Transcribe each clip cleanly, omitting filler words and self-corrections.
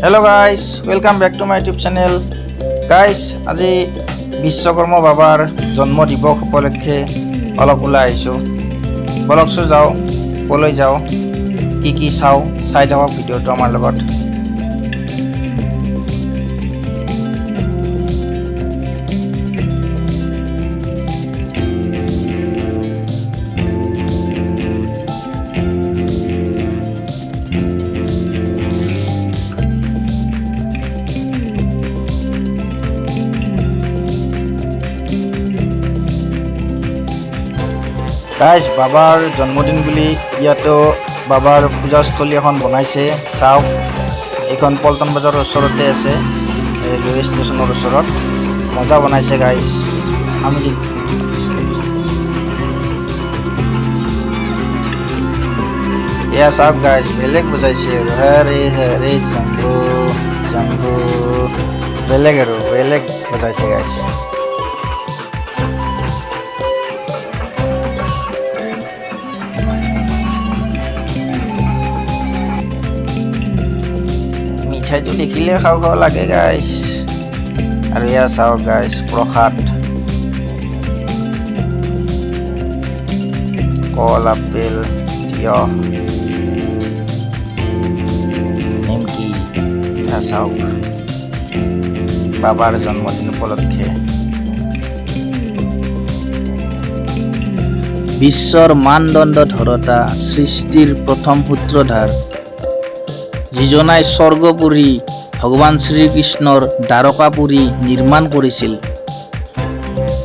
Hello guys, welcome back to my YouTube channel. Guys, আজি বিশ্বকৰ্মা বাবাৰ জন্ম দিৱস উপলক্ষে অলপ ওলাই আহিছো। বলকছো যাও, কলৈ যাও, কি চাও, চাই থাকক ভিডিওটো আমাৰ লগত। Guys, বাবাৰ জন্মদিন বুলি ইয়াতো বাবাৰ পূজাস্থলী এখন বনাইছে চাওক এখন পল্টন বাজাৰৰ ওচৰতে আছে ৰেলৱে ষ্টেচনৰ ওচৰত মজা বনাইছে গাইস আমি এয়া চাওক গাইস বেলেগ বুজাইছে হৰে হৰে শম্ভু শম্ভু বেলেগ বুজাইছে গাইস মিঠাইটো দেখিলে খাও খাও লাগে গাইস আৰু ইয়া চাওক গাইস প্ৰসাদ কল আপেল তিয়হ নিমকি ইয়া চাওক বাবাৰ জন্মদিন উপলক্ষে বিশ্বৰ মানদণ্ড ধৰতা সৃষ্টিৰ প্ৰথম সূত্ৰধাৰ যিজনাই স্বৰ্গপুৰী ভগৱান শ্ৰীকৃষ্ণৰ দ্বাৰকাপুৰী নিৰ্মাণ কৰিছিল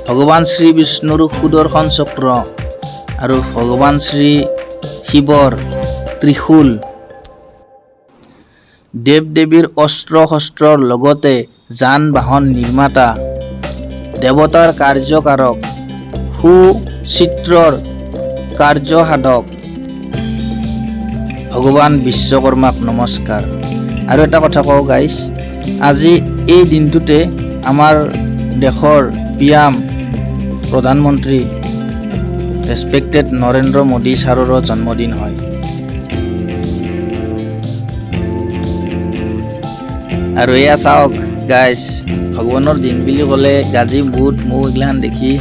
ভগৱান শ্ৰী বিষ্ণুৰ সুদৰ্শন চক্ৰ আৰু ভগৱান শ্ৰী শিৱৰ ত্ৰিশূল দেৱ দেৱীৰ অস্ত্ৰ শস্ত্ৰৰ লগতে যান বাহন নিৰ্মাতা দেৱতাৰ কাৰ্যকাৰক সুচিত্ৰৰ কাৰ্যসাধক ভগৱান বিশ্বকৰ্মাক নমস্কাৰ আৰু এটা কথা কওঁ গাইস আজি এই দিনটোতে আমাৰ দেশৰ পিএম প্ৰধানমন্ত্ৰী ৰেসপেক্টেড নৰেন্দ্ৰ মোদী ছাৰৰ জন্মদিন হয় আৰু এয়া চাওক গাইস ভগৱানৰ দিন বুলি ক'লে গাজি বুট মৌ এইগিলাখান দেখি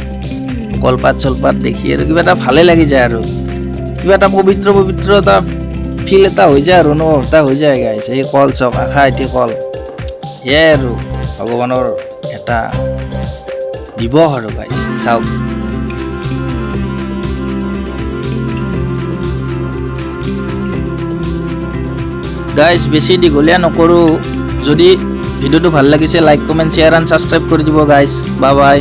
কলপাত চলপাত দেখি আৰু কিবা এটা ভালে লাগি যায় আৰু কিবা এটা পবিত্ৰ এটা ফিল এটা হৈ যায় আৰু এটা হৈ যায় গাইছ এই কল চক আশা এটি কল এয়াই আৰু ভগৱানৰ এটা দিৱস আৰু গাইছ চাওক গাইছ বেছি দীঘলীয়া নকৰোঁ যদি ভিডিঅ'টো ভাল লাগিছে like comment share and subscribe কৰি দিব গাইছ বাই বাই।